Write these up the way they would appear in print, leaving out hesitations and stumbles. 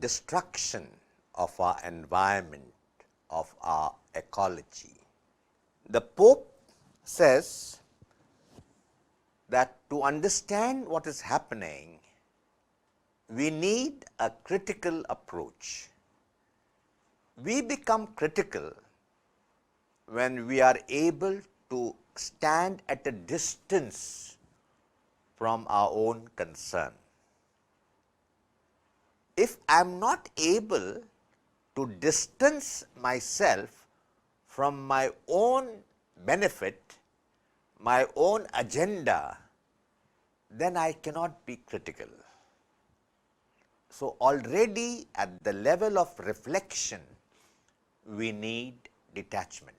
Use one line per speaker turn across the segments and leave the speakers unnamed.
destruction of our environment, of our ecology. The Pope says that to understand what is happening, we need a critical approach. We become critical when we are able to stand at a distance from our own concern. If I am not able to distance myself from my own benefit, my own agenda, then I cannot be critical. So, already at the level of reflection, we need detachment.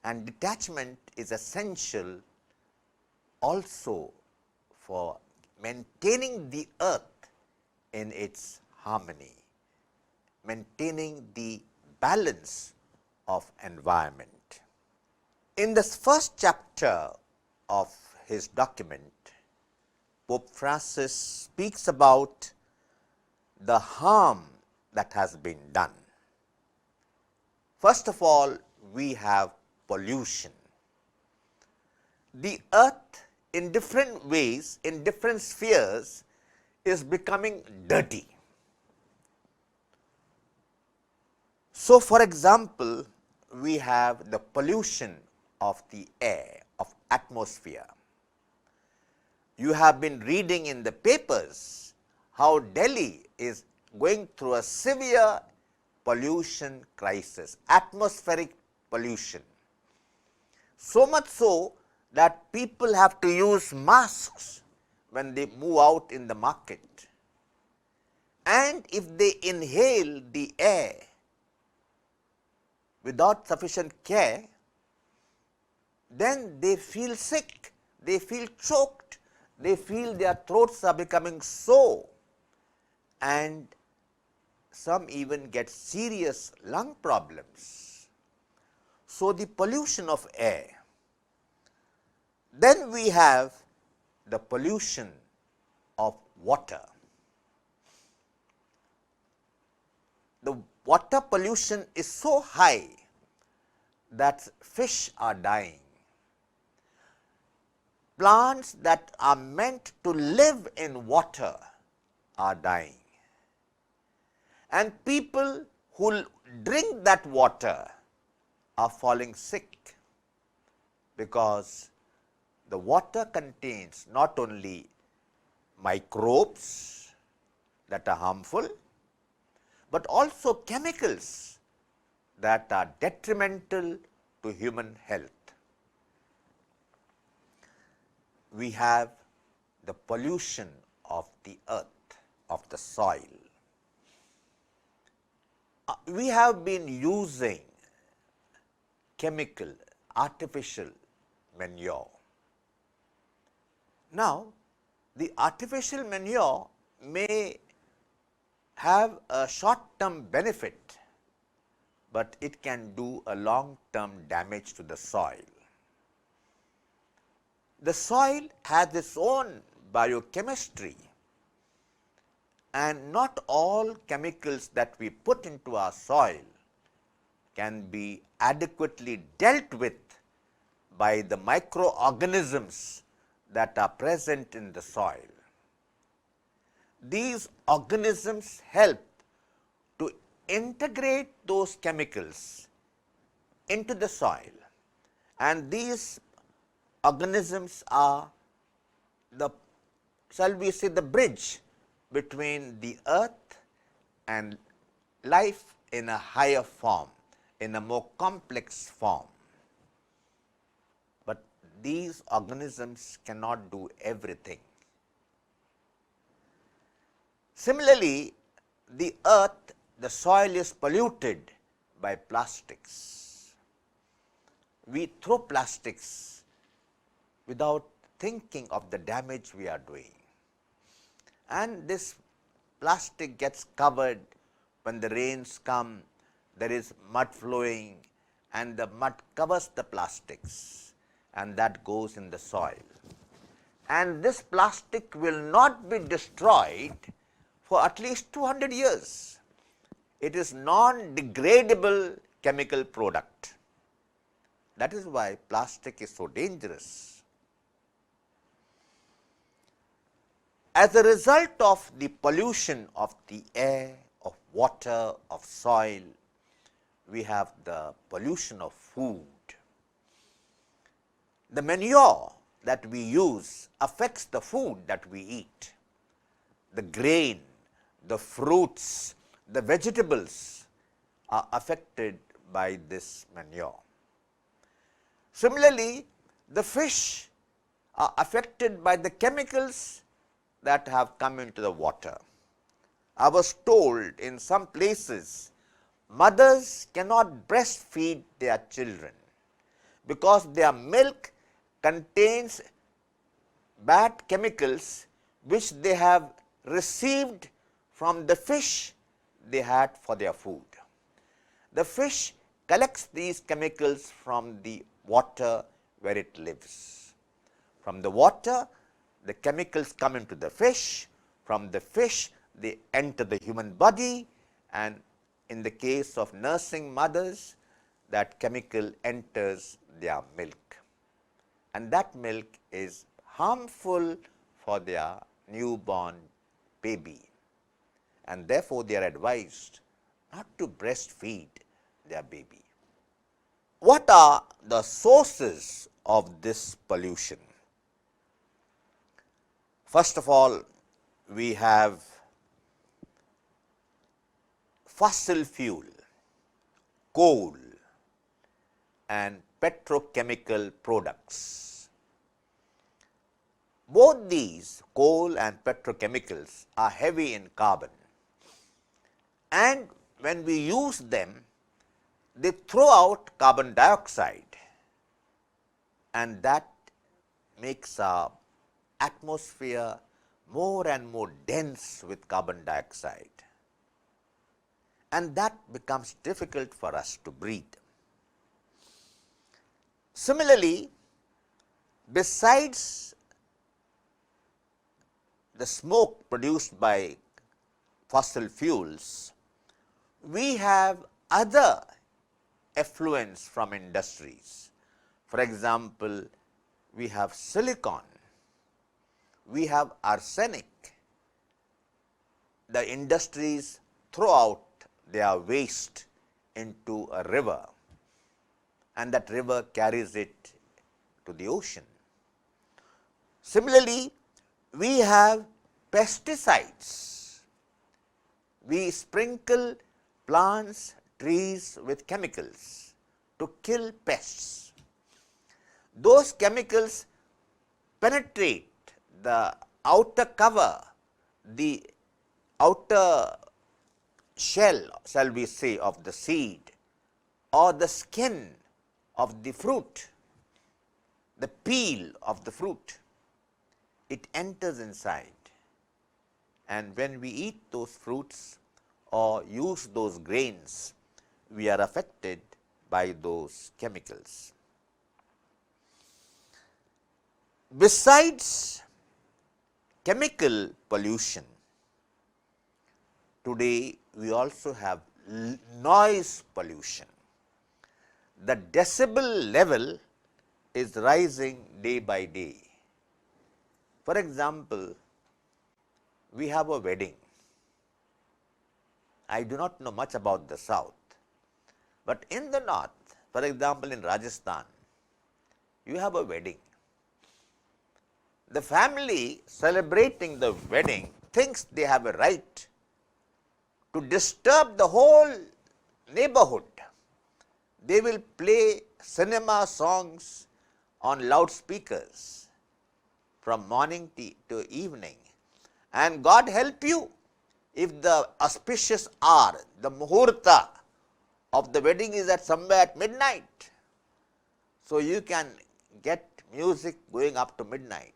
And detachment is essential also for maintaining the earth in its harmony, maintaining the balance of environment. In this first chapter of his document, Pope Francis speaks about the harm that has been done. First of all, we have pollution. The earth in different ways, in different spheres, is becoming dirty. So, for example, we have the pollution of the air, of atmosphere. You have been reading in the papers how Delhi is going through a severe pollution crisis, atmospheric pollution. So much so that people have to use masks when they move out in the market. And if they inhale the air without sufficient care, then they feel sick, they feel choked, they feel their throats are becoming sore, and some even get serious lung problems. So, the pollution of air. Then we have the pollution of water. The water pollution is so high that fish are dying. Plants that are meant to live in water are dying. And people who drink that water are falling sick, because the water contains not only microbes that are harmful, but also chemicals that are detrimental to human health. We have the pollution of the earth, of the soil. We have been using chemical, artificial manure. Now, the artificial manure may have a short-term benefit, but it can do a long-term damage to the soil. The soil has its own biochemistry, and not all chemicals that we put into our soil can be adequately dealt with by the microorganisms that are present in the soil. These organisms help to integrate those chemicals into the soil, and these organisms are the, shall we say, the bridge between the earth and life in a higher form, in a more complex form. But these organisms cannot do everything. Similarly, the earth, the soil is polluted by plastics. We throw plastics without thinking of the damage we are doing. And this plastic gets covered when the rains come, there is mud flowing, and the mud covers the plastics, and that goes in the soil. And this plastic will not be destroyed for at least 200 years. It is non-degradable chemical product. That is why plastic is so dangerous. As a result of the pollution of the air, of water, of soil, we have the pollution of food. The manure that we use affects the food that we eat. The grain, the fruits, the vegetables are affected by this manure. Similarly, the fish are affected by the chemicals that have come into the water. I was told in some places mothers cannot breastfeed their children because their milk contains bad chemicals which they have received from the fish they had for their food. The fish collects these chemicals from the water where it lives. From the water, the chemicals come into the fish. From the fish, they enter the human body, and in the case of nursing mothers, that chemical enters their milk, and that milk is harmful for their newborn baby, and therefore they are advised not to breastfeed their baby. What are the sources of this pollution? First of all, we have fossil fuel, coal and petrochemical products. Both these, coal and petrochemicals, are heavy in carbon, and when we use them, they throw out carbon dioxide, and that makes our atmosphere more and more dense with carbon dioxide, and that becomes difficult for us to breathe. Similarly, besides the smoke produced by fossil fuels, we have other effluents from industries. For example, we have silicon, we have arsenic. The industries throw out their waste into a river, and that river carries it to the ocean. Similarly, we have pesticides. We sprinkle plants, trees with chemicals to kill pests. Those chemicals penetrate the outer cover, the outer shell, shall we say, of the seed, or the skin of the fruit, the peel of the fruit. It enters inside, and when we eat those fruits or use those grains, we are affected by those chemicals. Besides chemical pollution, today we also have noise pollution. The decibel level is rising day by day. For example, we have a wedding. I do not know much about the south, but in the north, for example in Rajasthan, you have a wedding. The family celebrating the wedding thinks they have a right to disturb the whole neighborhood. They will play cinema songs on loudspeakers from morning to evening, and God help you if the auspicious hour, the muhurta of the wedding is at somewhere at midnight. So you can get music going up to midnight.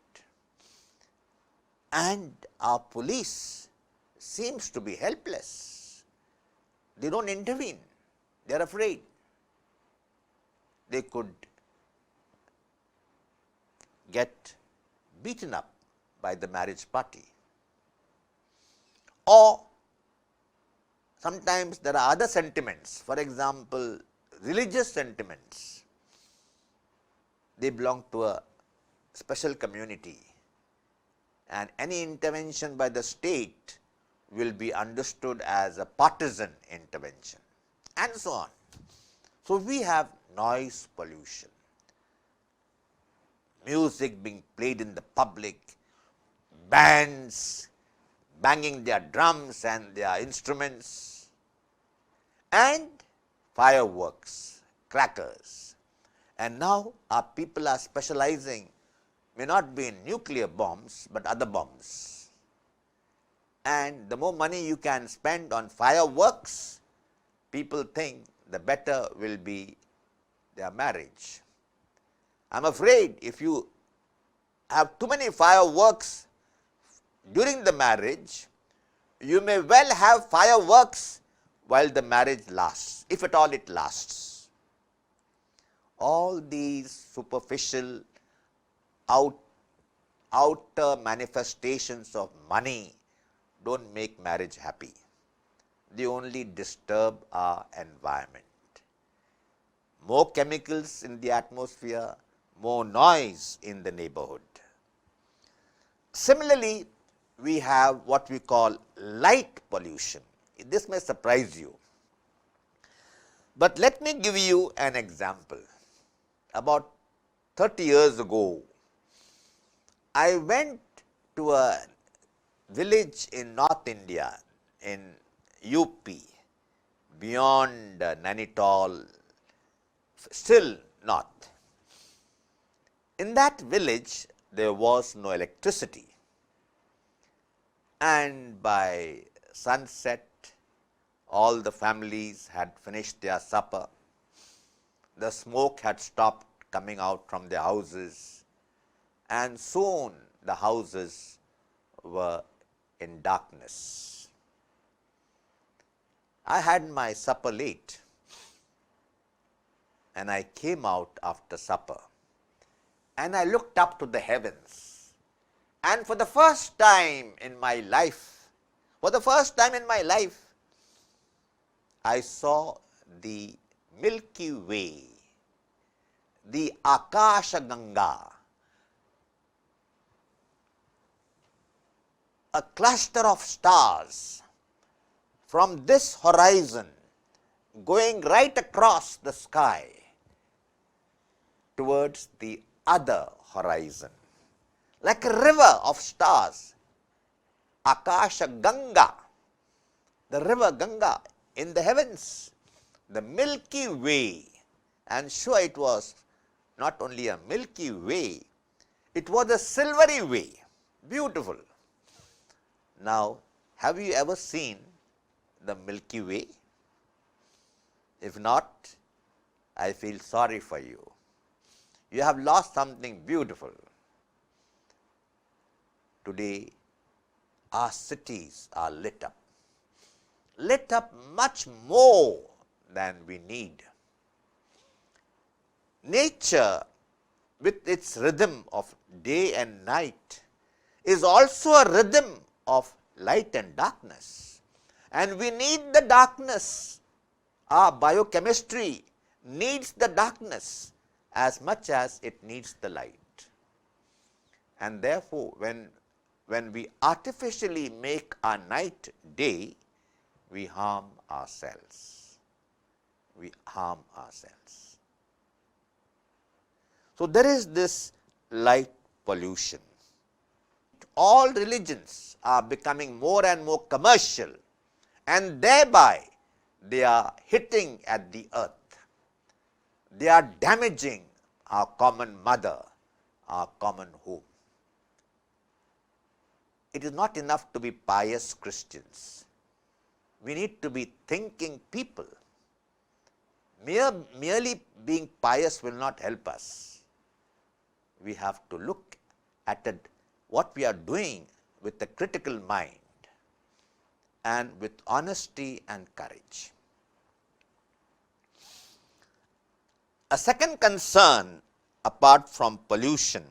And our police seems to be helpless. They don't intervene. They are afraid. They could get beaten up by the marriage party. Or sometimes there are other sentiments, for example, religious sentiments. They belong to a special community, and any intervention by the state will be understood as a partisan intervention, and so on. So, we have noise pollution, music being played in the public, bands banging their drums and their instruments, and fireworks, crackers. And now our people are specializing, may not be in nuclear bombs, but other bombs. And the more money you can spend on fireworks, people think the better will be their marriage. I am afraid if you have too many fireworks during the marriage, you may well have fireworks while the marriage lasts, if at all it lasts. All these superficial outer manifestations of money don't make marriage happy. They only disturb our environment. More chemicals in the atmosphere, more noise in the neighborhood. Similarly, we have what we call light pollution. This may surprise you, but let me give you an example. About 30 years ago, I went to a village in North India, in UP, beyond Nainital, still north. In that village, there was no electricity, and by sunset, all the families had finished their supper. The smoke had stopped coming out from their houses, and soon the houses were in darkness. I had my supper late, and I came out after supper, and I looked up to the heavens, and for the first time in my life, I saw the Milky Way, the Akasha Ganga, a cluster of stars from this horizon going right across the sky towards the other horizon, like a river of stars. Akasha Ganga, the river Ganga in the heavens, the Milky Way. And sure, it was not only a Milky Way, it was a silvery way, beautiful. Now, have you ever seen the Milky Way? If not, I feel sorry for you. You have lost something beautiful. Today, our cities are lit up much more than we need. Nature, with its rhythm of day and night, is also a rhythm of light and darkness. And we need the darkness. Our biochemistry needs the darkness as much as it needs the light. And therefore, when we artificially make our night day, we harm ourselves. We harm ourselves. So, there is this light pollution. All religions are becoming more and more commercial, and thereby they are hitting at the earth. They are damaging our common mother, our common home. It is not enough to be pious Christians. We need to be thinking people. Merely being pious will not help us. We have to look at what we are doing with a critical mind and with honesty and courage. A second concern, apart from pollution,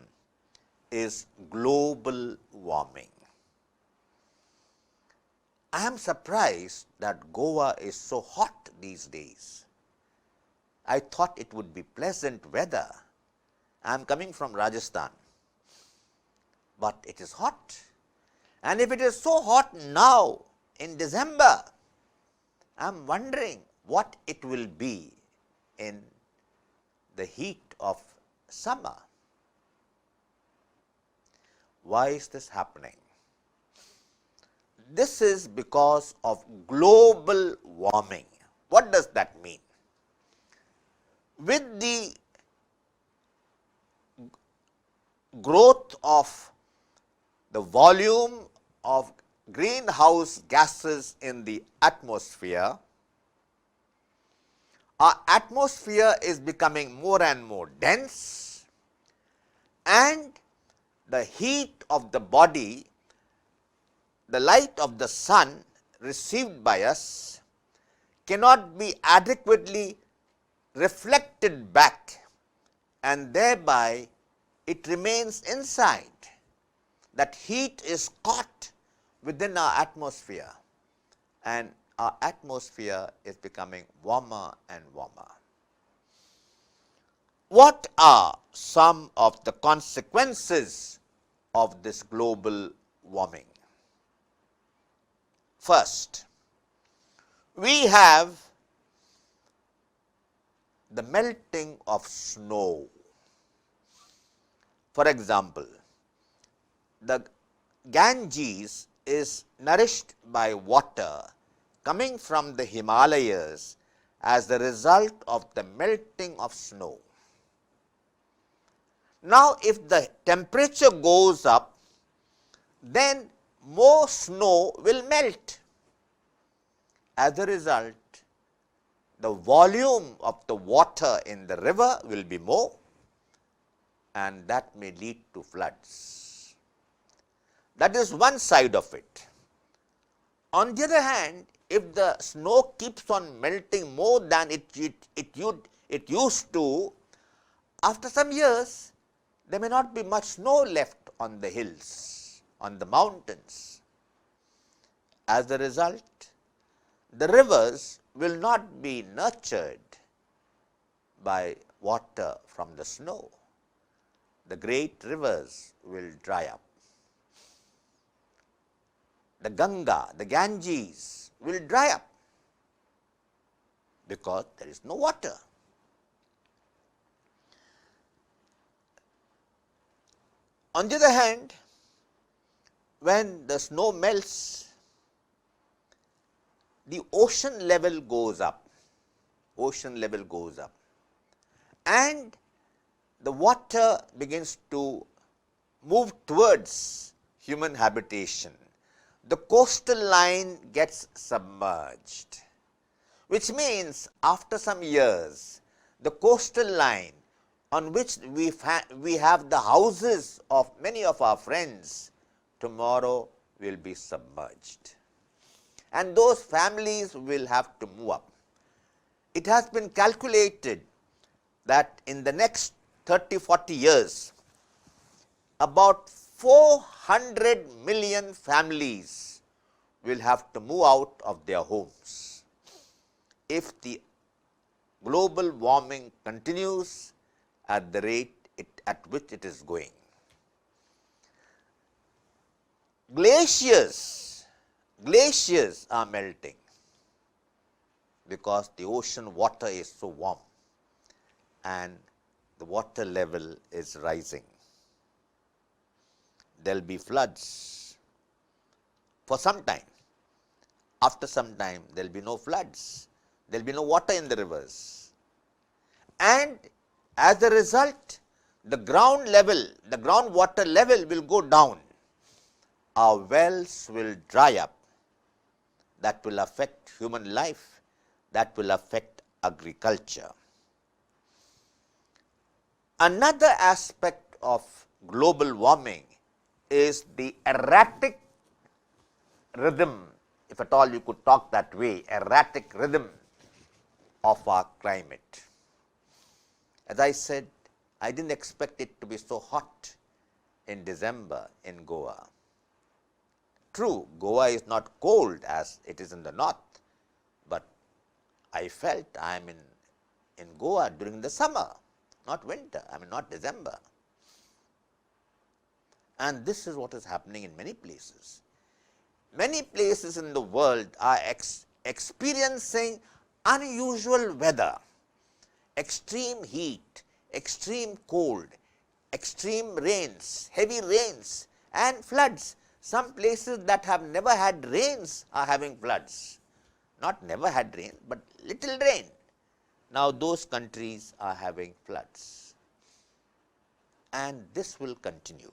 is global warming. I am surprised that Goa is so hot these days. I thought it would be pleasant weather. I am coming from Rajasthan, but it is hot. And if it is so hot now in December, I am wondering what it will be in the heat of summer. Why is this happening? This is because of global warming. What does that mean? With the growth of the volume of greenhouse gases in the atmosphere, our atmosphere is becoming more and more dense, and the heat of the body, the light of the sun received by us cannot be adequately reflected back, and thereby it remains inside. That heat is caught within our atmosphere, and our atmosphere is becoming warmer and warmer. What are some of the consequences of this global warming? First, we have the melting of snow. For example, the Ganges is nourished by water coming from the Himalayas as the result of the melting of snow. Now, if the temperature goes up, then more snow will melt. As a result, the volume of the water in the river will be more, and that may lead to floods. That is one side of it. On the other hand, if the snow keeps on melting more than it used to, after some years, there may not be much snow left on the hills, on the mountains. As a result, the rivers will not be nurtured by water from the snow. The great rivers will dry up. The Ganga, the Ganges will dry up because there is no water. On the other hand, when the snow melts, the ocean level goes up, and the water begins to move towards human habitation. The coastal line gets submerged, which means after some years, the coastal line on which we have the houses of many of our friends, tomorrow will be submerged. And those families will have to move up. It has been calculated that in the next 30-40 years, about 400 million families will have to move out of their homes if the global warming continues at the rate at which it is going. Glaciers are melting because the ocean water is so warm and the water level is rising. There will be floods for some time. After some time, there will be no floods. There will be no water in the rivers. And as a result, the groundwater level will go down. Our wells will dry up. That will affect human life. That will affect agriculture. Another aspect of global warming is the erratic rhythm, if at all you could talk that way, erratic rhythm of our climate. As I said, I didn't expect it to be so hot in December in Goa. True, Goa is not cold as it is in the north, but I felt I am in Goa during the summer, not winter, not December. And this is what is happening in many places. Many places in the world are experiencing unusual weather, extreme heat, extreme cold, extreme rains, heavy rains and floods. Some places that have never had rains are having floods. Not never had rain, but little rain. Now those countries are having floods. And this will continue.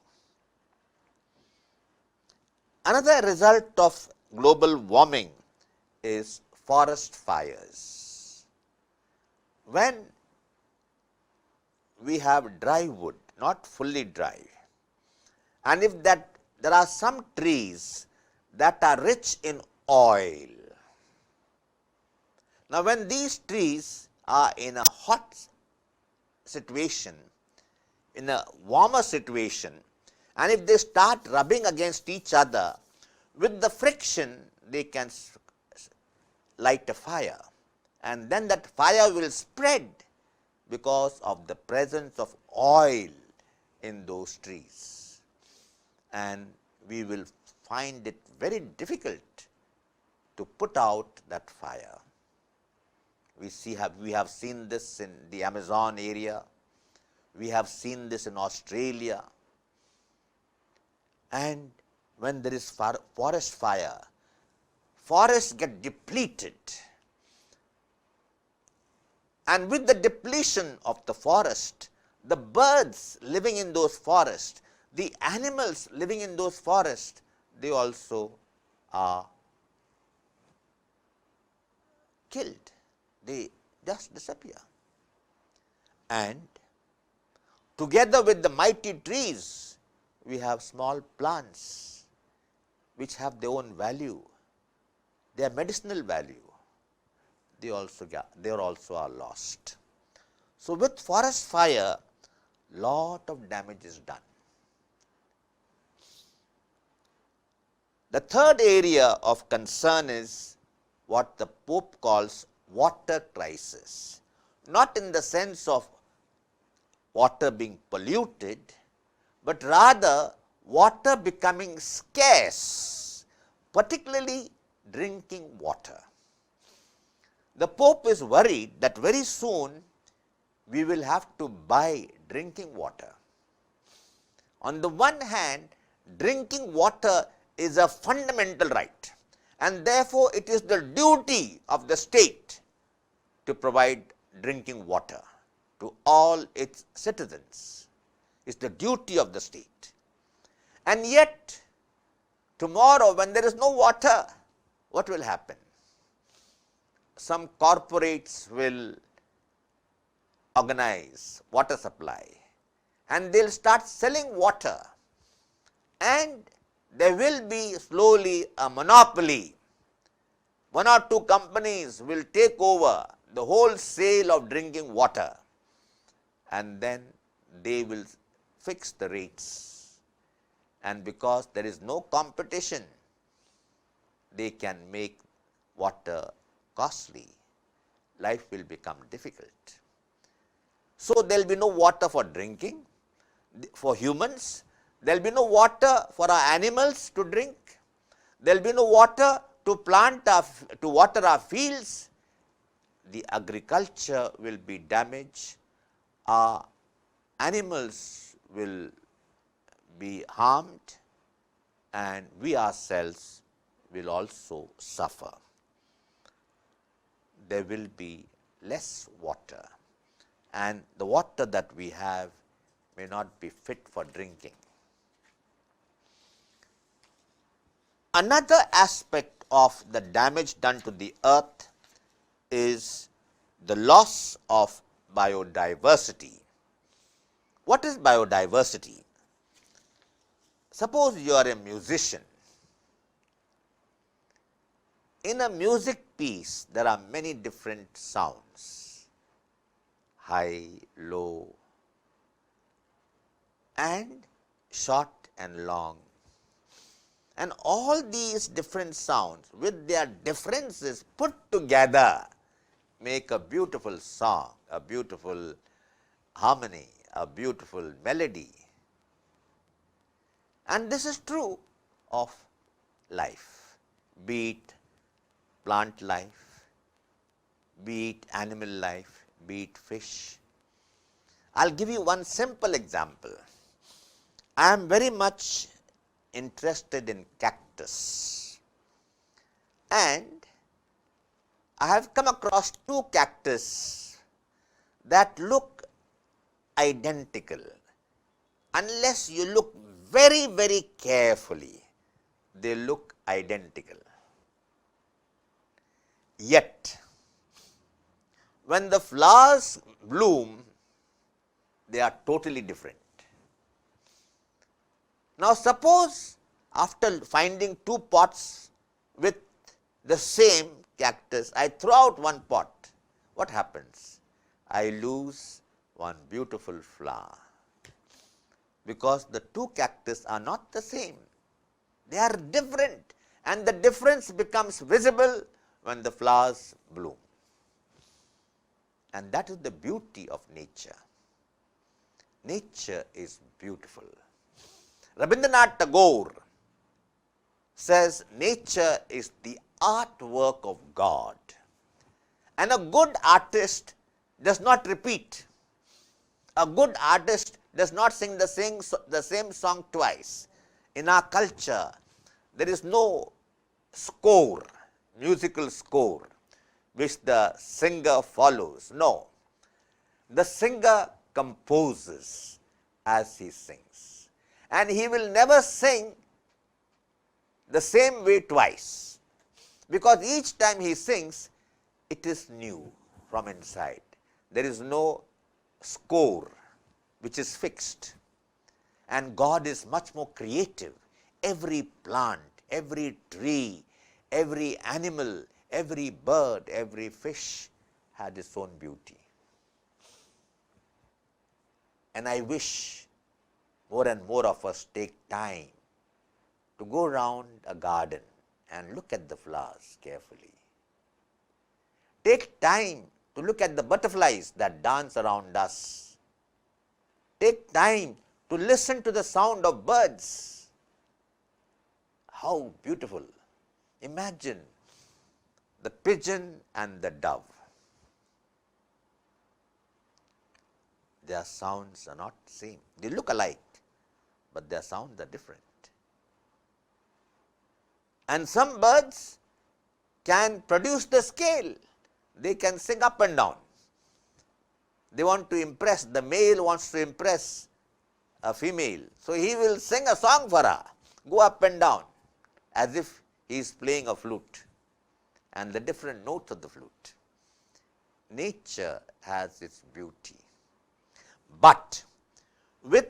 Another result of global warming is forest fires. When we have dry wood, not fully dry, and if there are some trees that are rich in oil. Now, when these trees are in a hot situation, in a warmer situation, and if they start rubbing against each other, with the friction, they can light a fire. And then that fire will spread because of the presence of oil in those trees. And we will find it very difficult to put out that fire. We have seen this in the Amazon area. We have seen this in Australia. And when there is forest fire, forests get depleted. And with the depletion of the forest, the birds living in those forests, the animals living in those forests, they also are killed. They just disappear. And together with the mighty trees, we have small plants which have their own value, their medicinal value. They also are lost. So with forest fire, lot of damage is done. The third area of concern is what the Pope calls water crisis. Not in the sense of water being polluted, but rather water becoming scarce, particularly drinking water. The Pope is worried that very soon we will have to buy drinking water. On the one hand, drinking water is a fundamental right, and therefore it is the duty of the state to provide drinking water to all its citizens. It's the duty of the state. And yet, tomorrow when there is no water, what will happen? Some corporates will organize water supply and they'll start selling water, and there will be slowly a monopoly. One or two companies will take over the whole sale of drinking water, and then they will fix the rates. And because there is no competition, they can make water costly. Life will become difficult. So there will be no water for drinking for humans. There will be no water for our animals to drink. There will be no water to water our fields. The agriculture will be damaged. Our animals will be harmed, and we ourselves will also suffer. There will be less water, and the water that we have may not be fit for drinking. Another aspect of the damage done to the earth is the loss of biodiversity. What is biodiversity? Suppose you are a musician. In a music piece, there are many different sounds, high, low, and short and long. And all these different sounds with their differences put together make a beautiful song, a beautiful harmony, a beautiful melody. And this is true of life, be it plant life, be it animal life, be it fish. I'll give you one simple example. I am very much interested in cactus, and I have come across two cactus that look identical. Unless you look very, very carefully, they look identical. Yet, when the flowers bloom, they are totally different. Now, suppose after finding two pots with the same cactus, I throw out one pot. What happens? I lose one beautiful flower, because the two cactus are not the same. They are different, and the difference becomes visible when the flowers bloom. And that is the beauty of nature. Nature is beautiful. Rabindranath Tagore says nature is the artwork of God, and a good artist does not repeat. A good artist does not sing the same song twice. In our culture, there is no score, musical score, which the singer follows. No, the singer composes as he sings, and he will never sing the same way twice, because each time he sings, it is new from inside. There is no score which is fixed, and God is much more creative. Every plant, every tree, every animal, every bird, every fish had its own beauty. And I wish more and more of us take time to go around a garden and look at the flowers carefully. Take time to look at the butterflies that dance around us. Take time to listen to the sound of birds. How beautiful! Imagine the pigeon and the dove. Their sounds are not the same. They look alike, but their sounds are different. And some birds can produce the scale. They can sing up and down. They want to impress, the male wants to impress a female. So he will sing a song for her, go up and down, as if he is playing a flute, and the different notes of the flute. Nature has its beauty. But with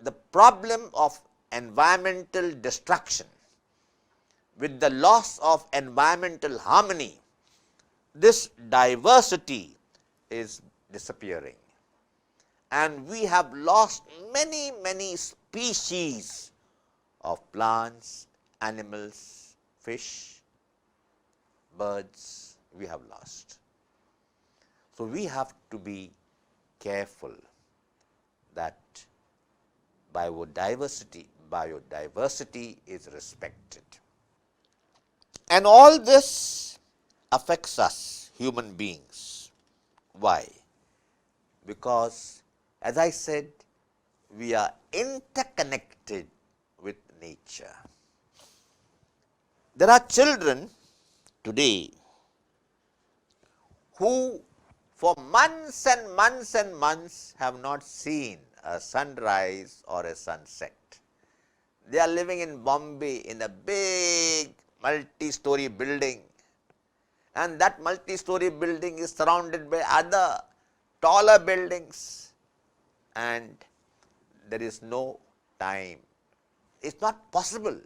the problem of environmental destruction, with the loss of environmental harmony, this diversity is disappearing. And we have lost many, many species of plants, animals, fish, birds, we have lost. So we have to be careful that biodiversity is respected. And all this affects us, human beings. Why? Because, as I said, we are interconnected with nature. There are children today who for months and months and months have not seen a sunrise or a sunset. They are living in Bombay in a big multi-story building, and that multi-story building is surrounded by other taller buildings, and there is no time. It's not possible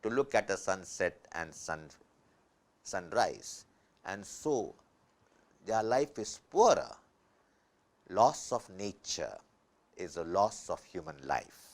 to look at a sunset and sunrise, and so their life is poorer. Loss of nature is a loss of human life.